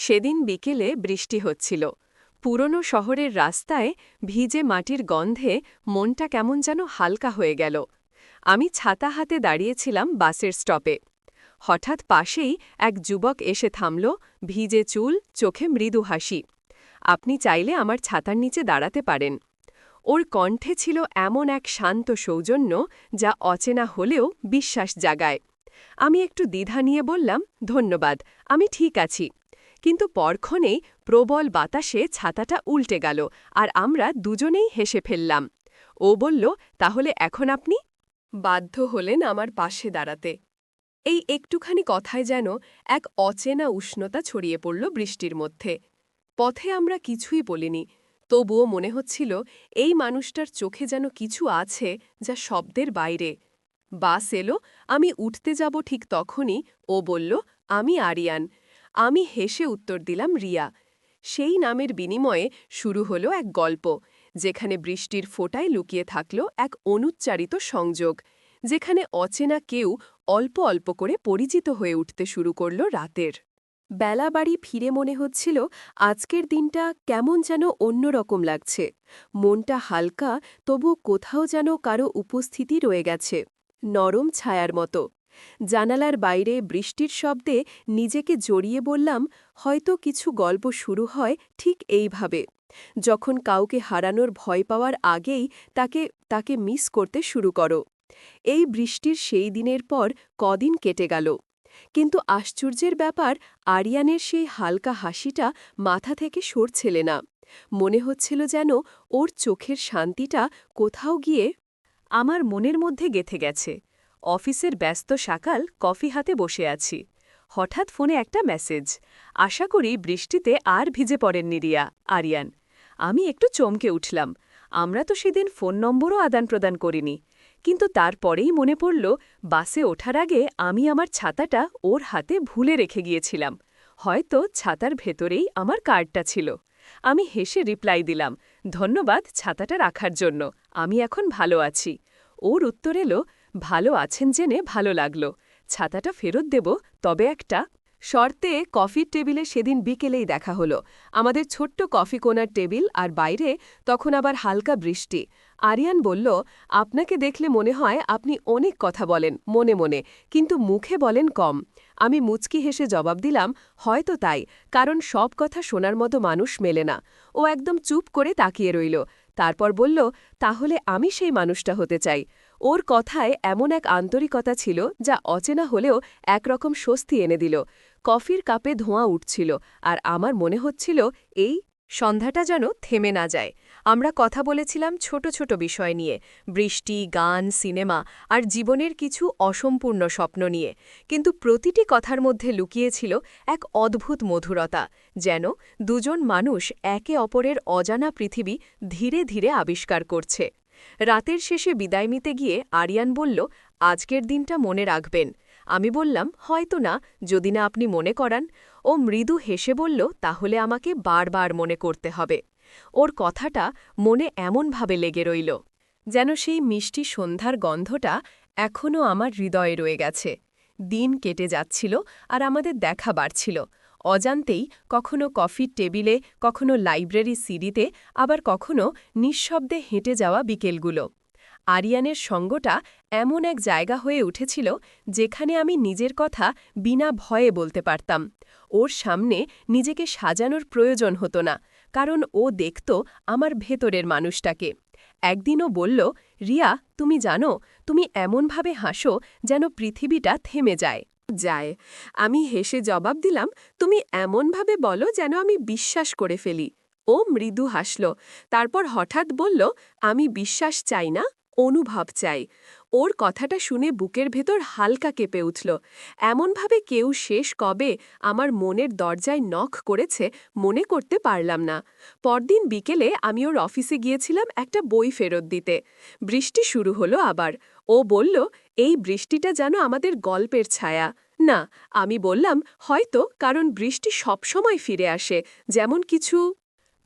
সেদিন বিকেলে বৃষ্টি হচ্ছিল। পুরনো শহরের রাস্তায় ভিজে মাটির গন্ধে মনটা কেমন যেন হালকা হয়ে গেল। আমি ছাতা হাতে দাঁড়িয়েছিলাম বাসের স্টপে। হঠাৎ পাশেই এক যুবক এসে থামল, ভিজে চুল, চোখে মৃদু হাসি। আপনি চাইলে আমার ছাতার নিচে দাঁড়াতে পারেন। ওর কণ্ঠে ছিল এমন এক শান্ত সৌজন্য যা অচেনা হলেও বিশ্বাস জাগায়। আমি একটু দ্বিধা নিয়ে বললাম, ধন্যবাদ, আমি ঠিক আছি। কিন্তু পরক্ষণেই প্রবল বাতাসে ছাতাটা উল্টে গেল, আর আমরা দুজনেই হেসে ফেললাম। ও বলল, তাহলে এখন আপনি? বাধ্য হলেন আমার পাশে দাঁড়াতে। এই একটুখানি কথায় যেন এক অচেনা উষ্ণতা ছড়িয়ে পড়ল বৃষ্টির মধ্যে। পথে আমরা কিছুই বলিনি, তবুও মনে হচ্ছিল এই মানুষটার চোখে যেন কিছু আছে যা শব্দের বাইরে। বাস এলো, আমি উঠতে যাব ঠিক তখনই ও বলল, আমি আরিয়ান। আমি হেসে উত্তর দিলাম, রিয়া। সেই নামের বিনিময়ে শুরু হলো এক গল্প, যেখানে বৃষ্টির ফোঁটায় লুকিয়ে থাকল এক অনুচ্চারিত সংযোগ, যেখানে অচেনা কেউ অল্প অল্প করে পরিচিত হয়ে উঠতে শুরু করল রাতের বেলা। বাড়ি ফিরে মনে হচ্ছিল আজকের দিনটা কেমন যেন অন্যরকম লাগছে। মনটা হালকা, তবু কোথাও যেন কারো উপস্থিতি রয়ে গেছে, নরম ছায়ার মতো। জানালার বাইরে বৃষ্টির শব্দে নিজেকে জড়িয়ে বললাম, হয়তো কিছু গল্প শুরু হয় ঠিক এইভাবে, যখন কাউকে হারানোর ভয় পাওয়ার আগেই তাকে তাকে মিস করতে শুরু করো। এই বৃষ্টির সেই দিনের পর কদিন কেটে গেল, কিন্তু আশ্চর্যের ব্যাপার, আরিয়ানের সেই হালকা হাসিটা মাথা থেকে সরছিল না। মনে হচ্ছিল যেন ওর চোখের শান্তিটা কোথাও গিয়ে আমার মনের মধ্যে গেঁথে গেছে। অফিসের ব্যস্ত সকাল, কফি হাতে বসে আছি। হঠাৎ ফোনে একটা মেসেজ, আশা করি বৃষ্টিতে আর ভিজে পড়েননি রিয়া, আরিয়ান। আমি একটু চমকে উঠলাম। আমরা তো সেদিন ফোন নম্বরও আদান প্রদান করিনি। কিন্তু তারপরেই মনে পড়ল, বাসে ওঠার আগে আমি আমার ছাতাটা ওর হাতে ভুলে রেখে গিয়েছিলাম। হয়তো ছাতার ভেতরেই আমার কার্ডটা ছিল। আমি হেসে রিপ্লাই দিলাম, ধন্যবাদ ছাতাটা রাখার জন্য, আমি এখন ভালো আছি। ওর উত্তর এলো, ভালো আছেন জেনে ভালো লাগল, ছাতাটা ফেরত দেব, তবে একটা শর্তে। কফির টেবিলে সেদিন বিকেলেই দেখা হলো, আমাদের ছোট্ট কফি কোনার টেবিল, আর বাইরে তখন আবার হালকা বৃষ্টি। আরিয়ান বলল, আপনাকে দেখলে মনে হয় আপনি অনেক কথা বলেন মনে মনে, কিন্তু মুখে বলেন কম। আমি মুচকি হেসে জবাব দিলাম, হয়তো তাই, কারণ সব কথা শোনার মতো মানুষ মেলে না। ও একদম চুপ করে তাকিয়ে রইল, তারপর বলল, তাহলে আমি সেই মানুষটা হতে চাই। ওর কথায় এমন এক আন্তরিকতা ছিল যা অচেনা হলেও একরকম স্বস্তি এনে দিল। কফির কাপে ধোঁয়া উঠছিল, আর আমার মনে হচ্ছিল এই সন্ধ্যাটা যেন থেমে না যায়। আমরা কথা বলেছিলাম ছোট ছোট বিষয় নিয়ে, বৃষ্টি, গান, সিনেমা, আর জীবনের কিছু অসম্পূর্ণ স্বপ্ন নিয়ে। কিন্তু প্রতিটি কথার মধ্যে লুকিয়েছিল এক অদ্ভুত মধুরতা, যেন দুজন মানুষ একে অপরের অজানা পৃথিবী ধীরে ধীরে আবিষ্কার করছে। রাতের শেষে বিদায় নিতে গিয়ে আরিয়ান বলল, আজকের দিনটা মনে রাখবেন। আমি বললাম, হয়তো না, যদি না আপনি মনে করান। ও মৃদু হেসে বলল, তাহলে আমাকে বারবার মনে করতে হবে। ওর কথাটা মনে এমনভাবে লেগে রইল, যেন সেই মিষ্টি সন্ধ্যার গন্ধটা এখনও আমার হৃদয়ে রয়ে গেছে। দিন কেটে যাচ্ছিল, আর আমাদের দেখা বাড়ছিল। অজান্তেই কখনো কফির টেবিলে, কখনো লাইব্রেরি সিঁড়িতে, আবার কখনো নিঃশব্দে হেঁটে যাওয়া বিকেলগুলো। আরিয়ানের সঙ্গটা এমন এক জায়গা হয়ে উঠেছিল যেখানে আমি নিজের কথা বিনা ভয়ে বলতে পারতাম। ওর সামনে নিজেকে সাজানোর প্রয়োজন হতো না, কারণ ও দেখত আমার ভেতরের মানুষটাকে। একদিনও বলল, রিয়া, তুমি জানো, তুমি এমনভাবে হাসো যেন পৃথিবীটা থেমে যায়। আমি হেসে জবাব দিলাম, তুমি এমনভাবে বলো যেন আমি বিশ্বাস করে ফেলি। ও মৃদু হাসল, তারপর হঠাৎ বলল, আমি বিশ্বাস চাই না, অনুভব চাই। ওর কথাটা শুনে বুকের ভেতর হালকা কেঁপে উঠল, এমনভাবে কেউ শেষ কবে আমার মনের দরজায় নখ করেছে মনে করতে পারলাম না। পরদিন বিকেলে আমি ওর অফিসে গিয়েছিলাম একটা বই ফেরত দিতে। বৃষ্টি শুরু হলো আবার। ও বলল, এই বৃষ্টিটা যেন আমাদের গল্পের ছায়া। না, আমি বললাম, হয়তো, কারণ বৃষ্টি সবসময় ফিরে আসে, যেমন কিছু।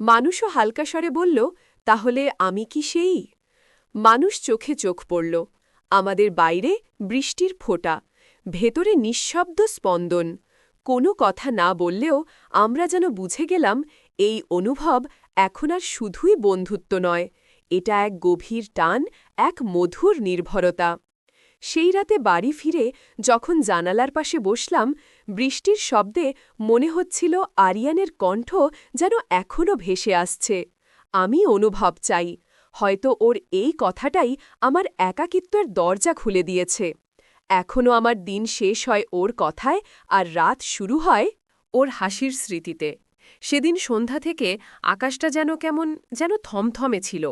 মানুষও হালকা স্বরে বলল, তাহলে আমি কি সেই? মানুষ চোখে চোখ পড়ল। আমাদের বাইরে বৃষ্টির ফোঁটা, ভেতরে নিঃশব্দ স্পন্দন। কোনো কথা না বললেও আমরা যেন বুঝে গেলাম এই অনুভব এখন আর শুধুই বন্ধুত্ব নয়, এটা এক গভীর টান, এক মধুর নির্ভরতা। সেই রাতে বাড়ি ফিরে যখন জানালার পাশে বসলাম, বৃষ্টির শব্দে মনে হচ্ছিল আরিয়ানের কণ্ঠ যেন এখনও ভেসে আসছে। আমি অনুভব চাই, হয়তো ওর এই কথাটাই আমার একাকিত্বের দরজা খুলে দিয়েছে। এখনও আমার দিন শেষ হয় ওর কথায়, আর রাত শুরু হয় ওর হাসির স্মৃতিতে। সেদিন সন্ধ্যা থেকে আকাশটা যেন থমথমে ছিল।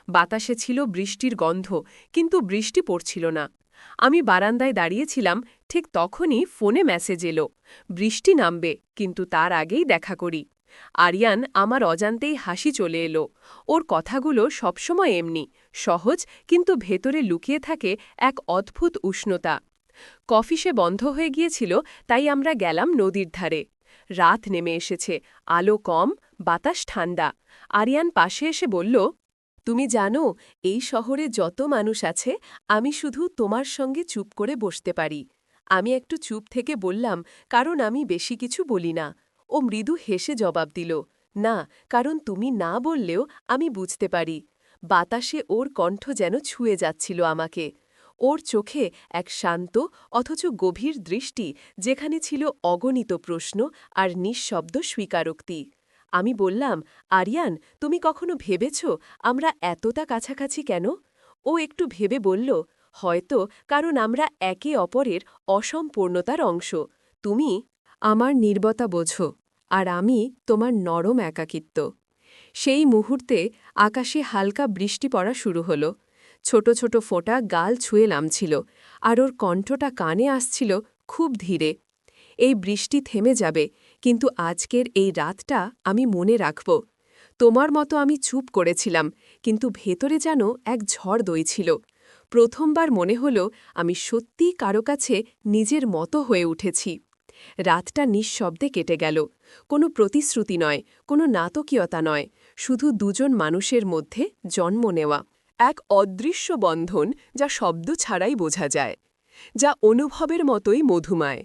বাতাসে ছিল বৃষ্টির গন্ধ, কিন্তু বৃষ্টি পড়ছিল না। আমি বারান্দায় দাঁড়িয়েছিলাম, ঠিক তখনই ফোনে মেসেজ এলো, বৃষ্টি নামবে, কিন্তু তার আগেই দেখা করি। আরিয়ান আমার অজান্তেই হাসি চলে এলো। ওর কথাগুলো সবসময় এমনি সহজ, কিন্তু ভেতরে লুকিয়ে থাকে এক অদ্ভুত উষ্ণতা। কফি সে বন্ধ হয়ে গিয়েছিল, তাই আমরা গেলাম নদীর ধারে। রাত নেমে এসেছে, আলো কম, বাতাস ঠান্ডা। আরিয়ান পাশে এসে বলল, তুমি জানো, এই শহরে যত মানুষ আছে, আমি শুধু তোমার সঙ্গে চুপ করে বসতে পারি। আমি একটু চুপ থেকে বললাম, কারণ আমি বেশি কিছু বলি না। ও মৃদু হেসে জবাব দিল, না, কারণ তুমি না বললেও আমি বুঝতে পারি। বাতাসে ওর কণ্ঠ যেন ছুঁয়ে যাচ্ছিল আমাকে। ওর চোখে এক শান্ত অথচ গভীর দৃষ্টি, যেখানে ছিল অগণিত প্রশ্ন আর নিঃশব্দ স্বীকারোক্তি। আমি বললাম, আরিয়ান, তুমি কখনো ভেবেছ আমরা এতটা কাছাকাছি কেন? ও একটু ভেবে বলল, হয়তো কারণ আমরা একে অপরের অসম্পূর্ণতার অংশ। তুমি আমার নির্বতা বোঝো, আর আমি তোমার নরম একাকিত্ব। সেই মুহূর্তে আকাশে হালকা বৃষ্টি পড়া শুরু হলো। ছোট ছোট ফোঁটা গাল ছুঁয়ে নামছিল, আর ওর কণ্ঠটা কানে আসছিল খুব ধীরে। এই বৃষ্টি থেমে যাবে, কিন্তু আজকের এই রাতটা আমি মনে রাখব। তোমার মতো আমি চুপ করেছিলাম, কিন্তু ভেতরে যেন এক ঝড় দইছিল। প্রথমবার মনে হল আমি সত্যিই কারো কাছে নিজের মতো হয়ে উঠেছি। রাতটা নিঃশব্দে কেটে গেল। কোনো প্রতিশ্রুতি নয়, কোনো নাটকীয়তা নয়, শুধু দুজন মানুষের মধ্যে জন্ম নেওয়া এক অদৃশ্য বন্ধন, যা শব্দ ছাড়াই বোঝা যায়, যা অনুভবের মতোই মধুমায়।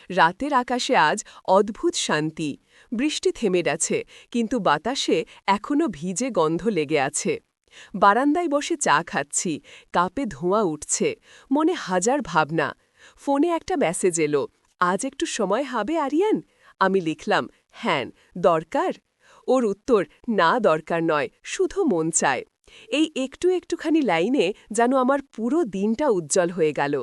রাতের আকাশে আজ অদ্ভুত শান্তি। বৃষ্টি থেমে গেছে, কিন্তু বাতাসে এখনও ভিজে গন্ধ লেগে আছে। বারান্দায় বসে চা খাচ্ছি, কাপে ধোঁয়া উঠছে, মনে হাজার ভাবনা। ফোনে একটা মেসেজ এলো, আজ একটু সময় হবে আরিয়ান? আমি লিখলাম, হ্যাঁ, দরকার। ওর উত্তর, না, দরকার নয়, শুধু মন চায়। এই একটুখানি লাইনে যেন আমার পুরো দিনটা উজ্জ্বল হয়ে গেল।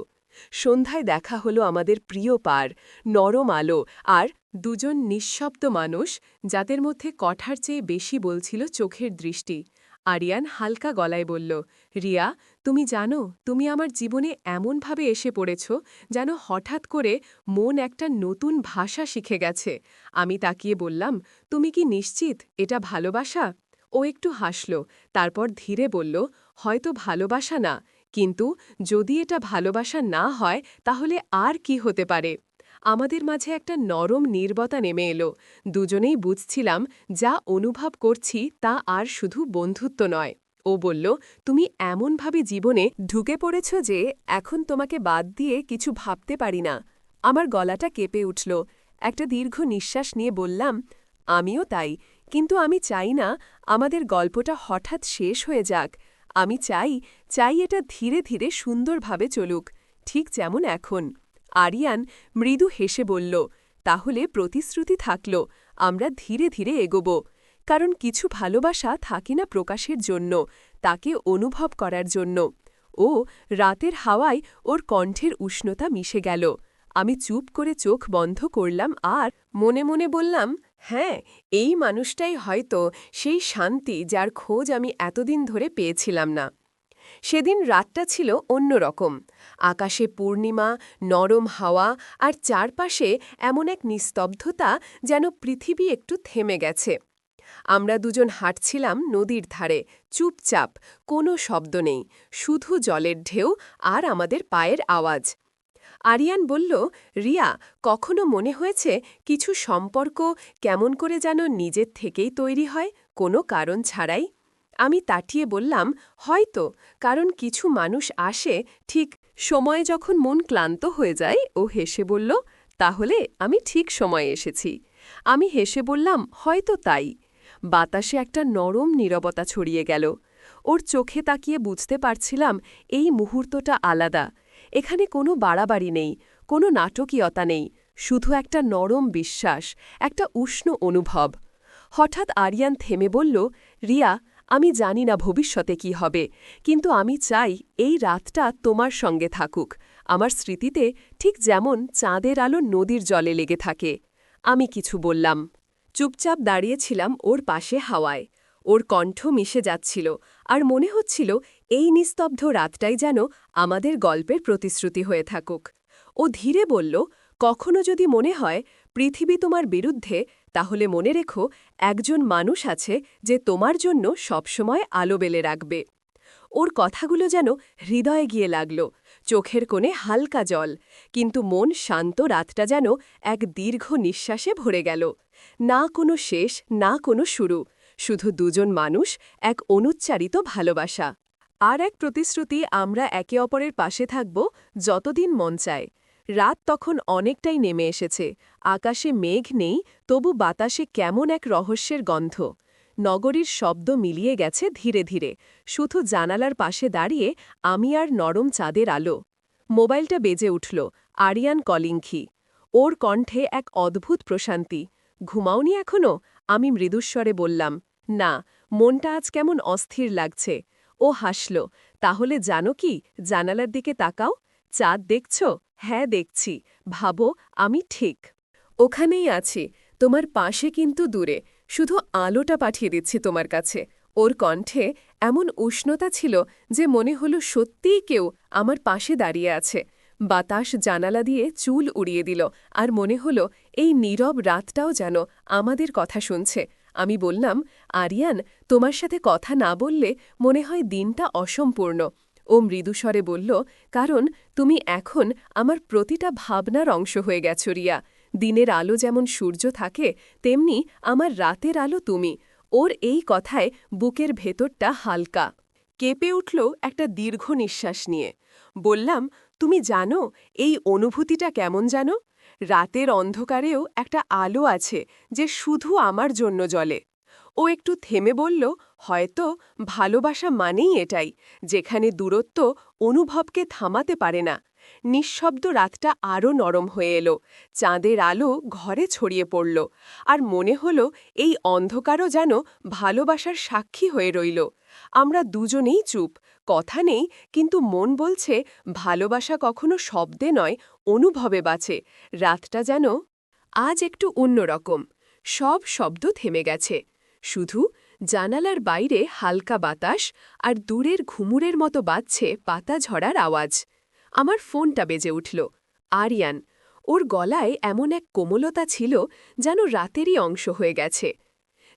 সন্ধ্যায় দেখা হলো আমাদের প্রিয় পার, নরম আলো, আর দুজন নিঃশব্দ মানুষ, যাদের মধ্যে কথার চেয়ে বেশি বলছিল চোখের দৃষ্টি। আরিয়ান হালকা গলায় বলল, রিয়া, তুমি জানো, তুমি আমার জীবনে এমনভাবে এসে পড়েছ যেন হঠাৎ করে মন একটা নতুন ভাষা শিখে গেছে। আমি তাকিয়ে বললাম, তুমি কি নিশ্চিত এটা ভালোবাসা? ও একটু হাসল, তারপর ধীরে বলল, হয়তো ভালোবাসা না, কিন্তু যদি এটা ভালোবাসা না হয় তাহলে আর কি হতে পারে? আমাদের মাঝে একটা নরম নীরবতা নেমে এলো। দুজনেই বুঝছিলাম, যা অনুভব করছি তা আর শুধু বন্ধুত্ব নয়। ও বলল, তুমি এমনভাবে জীবনে ঢুকে পড়েছ যে এখন তোমাকে বাদ দিয়ে কিছু ভাবতে পারি না। আমার গলাটা কেঁপে উঠল। একটা দীর্ঘ নিঃশ্বাস নিয়ে বললাম, আমিও তাই, কিন্তু আমি চাই না আমাদের গল্পটা হঠাৎ শেষ হয়ে যাক। আমি চাই এটা ধীরে ধীরে সুন্দরভাবে চলুক, ঠিক যেমন এখন। আরিয়ান মৃদু হেসে বলল, তাহলে প্রতিশ্রুতি থাকল, আমরা ধীরে ধীরে এগোব। কারণ কিছু ভালোবাসা থাকে না প্রকাশের জন্য, তাকে অনুভব করার জন্য। ও রাতের হাওয়ায় ওর কণ্ঠের উষ্ণতা মিশে গেল। আমি চুপ করে চোখ বন্ধ করলাম আর মনে মনে বললাম, হ্যাঁ, এই মানুষটাই হয়তো সেই শান্তি যার খোঁজ আমি এতদিন ধরে পেয়েছিলাম না। সেদিন রাতটা ছিল অন্যরকম। আকাশে পূর্ণিমা, নরম হাওয়া, আর চারপাশে এমন এক নিস্তব্ধতা, যেন পৃথিবী একটু থেমে গেছে। আমরা দুজন হাঁটছিলাম নদীর ধারে, চুপচাপ, কোনো শব্দ নেই, শুধু জলের ঢেউ আর আমাদের পায়ের আওয়াজ। আরিয়ান বলল, রিয়া, কখনো মনে হয়েছে কিছু সম্পর্ক কেমন করে যেন নিজের থেকেই তৈরি হয়, কোনো কারণ ছাড়াই? আমি তাটিয়ে বললাম, হয়তো, কারণ কিছু মানুষ আসে ঠিক সময়ে যখন মন ক্লান্ত হয়ে যায়। ও হেসে বলল, তাহলে আমি ঠিক সময়ে এসেছি। আমি হেসে বললাম, হয়তো তাই। বাতাসে একটা নরম নীরবতা ছড়িয়ে গেল। ওর চোখে তাকিয়ে বুঝতে পারছিলাম এই মুহূর্তটা আলাদা। এখানে কোনো বাড়াবাড়ি নেই, কোনো নাটকীয়তা নেই, শুধু একটা নরম বিশ্বাস, একটা উষ্ণ অনুভব। হঠাৎ আরিয়ান থেমে বলল, রিয়া, আমি জানি না ভবিষ্যতে কি হবে, কিন্তু আমি চাই এই রাতটা তোমার সঙ্গে থাকুক, আমার স্মৃতিতে, ঠিক যেমন চাঁদের আলো নদীর জলে লেগে থাকে। আমি কিছু বললাম। চুপচাপ দাঁড়িয়েছিলাম ওর পাশে হাওয়ায়। ওর কণ্ঠ মিশে যাচ্ছিল, আর মনে হচ্ছিল এই নিস্তব্ধ রাতটাই যেন আমাদের গল্পের প্রতিশ্রুতি হয়ে থাকুক। ও ধীরে বলল, কখনো যদি মনে হয় পৃথিবী তোমার বিরুদ্ধে, তাহলে মনে রেখো একজন মানুষ আছে যে তোমার জন্য সবসময় আলো বেলে রাখবে। ওর কথাগুলো যেন হৃদয়ে গিয়ে লাগল, চোখের কোণে হালকা জল, কিন্তু মন শান্ত। রাতটা যেন এক দীর্ঘ নিঃশ্বাসে ভরে গেল। না কোনো শেষ, না কোনো শুরু, শুধু দুজন মানুষ, এক অনুচ্চারিত ভালোবাসা। আর এক প্রতিশ্রুতি, আমরা একে অপরের পাশে থাকব যতদিন মন চায়। রাত তখন অনেকটাই নেমে এসেছে, আকাশে মেঘ নেই, তবু বাতাসে কেমন এক রহস্যের গন্ধ। নগরীর শব্দ মিলিয়ে গেছে ধীরে ধীরে, শুধু জানালার পাশে দাঁড়িয়ে আমি আর নরম চাঁদের আলো। মোবাইলটা বেজে উঠল, আরিয়ান কলিংকি। ওর কণ্ঠে এক অদ্ভুত প্রশান্তি। ঘুমাওনি এখনো? আমি মৃদুস্বরে বললাম, না, মনটা আজ কেমন অস্থির লাগছে। ও হাসল, তাহলে জানো কি, জানালার দিকে তাকাও, চাঁদ দেখছ? হ্যাঁ দেখছি। ভাবো, আমি ঠিক ওখানেই আছি, তোমার পাশে কিন্তু দূরে, শুধু আলোটা পাঠিয়ে দিচ্ছি তোমার কাছে। ওর কণ্ঠে এমন উষ্ণতা ছিল যে মনে হলো সত্যিই কেউ আমার পাশে দাঁড়িয়ে আছে। বাতাস জানালা দিয়ে চুল উড়িয়ে দিল, আর মনে হলো এই নীরব রাতটাও যেন আমাদের কথা শুনছে। আমি বললাম, আরিয়ান, তোমার সাথে কথা না বললে মনে হয় দিনটা অসম্পূর্ণ। ও মৃদুস্বরে বলল, কারণ তুমি এখন আমার প্রতিটা ভাবনার অংশ হয়ে গেছ রিয়া। দিনের আলো যেমন সূর্য থাকে, তেমনি আমার রাতের আলো তুমি। ওর এই কথায় বুকের ভেতরটা হালকা কেঁপে উঠল একটা দীর্ঘ নিঃশ্বাস নিয়ে। বললাম, তুমি জানো এই অনুভূতিটা কেমন জানো? রাতের অন্ধকারেও একটা আলো আছে যে শুধু আমার জন্য জ্বলে। ও একটু থেমে বলল, হয়তো ভালোবাসা মানেই এটাই, যেখানে দূরত্ব অনুভবকে থামাতে পারে না। নিঃশব্দ রাতটা আরও নরম হয়ে এলো, চাঁদের আলো ঘরে ছড়িয়ে পড়ল, আর মনে হলো এই অন্ধকারও যেন ভালোবাসার সাক্ষী হয়ে রইল। আমরা দুজনেই চুপ, কথা নেই, কিন্তু মন বলছে ভালোবাসা কখনো শব্দে নয়, অনুভবে বাঁচে। রাতটা যেন আজ একটু অন্যরকম। সব শব্দ থেমে গেছে, শুধু জানালার বাইরে হালকা বাতাস আর দূরের ঘুমুরের মতো বাজছে পাতা ঝরার আওয়াজ। আমার ফোনটা বেজে উঠল। আরিয়ান। ওর গলায় এমন এক কোমলতা ছিল যেন রাতেরই অংশ হয়ে গেছে।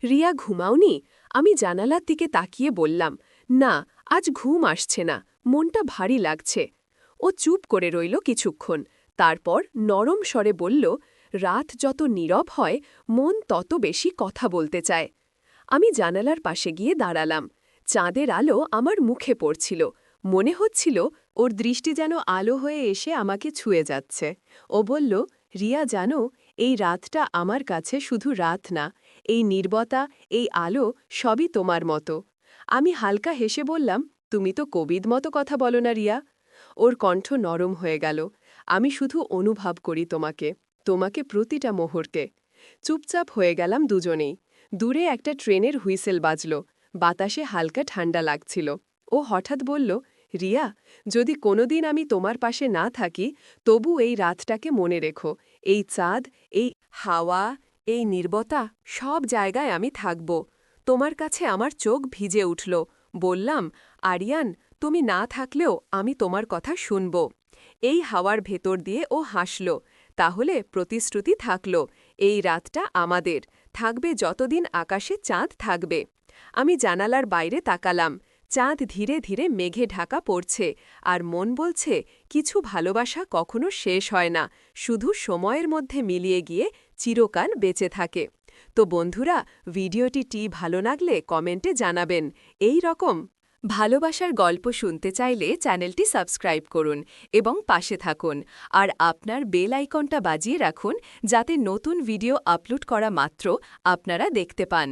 রিয়া, ঘুমাওনি? আমি জানালার দিকে তাকিয়ে বললাম, না, আজ ঘুম আসছে না, মনটা ভারী লাগছে। ও চুপ করে রইল কিছুক্ষণ, তারপর নরম স্বরে বলল, রাত যত নীরব হয়, মন তত বেশি কথা বলতে চায়। আমি জানালার পাশে গিয়ে দাঁড়ালাম। চাঁদের আলো আমার মুখে পড়ছিল, মনে হচ্ছিল ওর দৃষ্টি যেন আলো হয়ে এসে আমাকে ছুঁয়ে যাচ্ছে। ও বলল, রিয়া, জানো, এই রাতটা আমার কাছে শুধু রাত না, এই নীরবতা, এই আলো, সবই তোমার মতো। আমি হালকা হেসে বললাম, তুমি তো কবির মতো কথা বলো না রিয়া। ওর কণ্ঠ নরম হয়ে গেল, আমি শুধু অনুভব করি তোমাকে, তোমাকে প্রতিটা মুহূর্তে। চুপচাপ হয়ে গেলাম দুজনেই। দূরে একটা ট্রেনের হুইসেল বাজল, বাতাসে হালকা ঠান্ডা লাগছিল। ও হঠাৎ বলল, রিয়া, যদি কোনোদিন আমি তোমার পাশে না থাকি, তবু এই রাতটাকে মনে রেখো, এই চাঁদ, এই হাওয়া, এই নীরবতা, সব জায়গায় আমি থাকব। তোমার কাছে আমার চোখ ভিজে উঠল। বললাম, আরিয়ান, তুমি না থাকলেও আমি তোমার কথা শুনব। এই হাওয়ার ভেতর দিয়ে ও হাসল। তাহলে প্রতিশ্রুতি থাকল, এই রাতটা আমাদের, থাকবে যতদিন আকাশে চাঁদ থাকবে। আমি জানালার বাইরে তাকালাম, চাঁদ ধীরে ধীরে মেঘে ঢাকা পড়ছে, আর মন বলছে কিছু ভালোবাসা কখনো শেষ হয় না, শুধু সময়ের মধ্যে মিলিয়ে গিয়ে চিরকাল বেঁচে থাকে। তো বন্ধুরা, ভিডিওটি ভালো লাগলে কমেন্টে জানাবেন। এই রকম ভালোবাসার গল্প শুনতে চাইলে চ্যানেলটি সাবস্ক্রাইব করুন এবং পাশে থাকুন আর আপনার বেল আইকনটা বাজিয়ে রাখুন যাতে নতুন ভিডিও আপলোড করা মাত্র আপনারা দেখতে পান।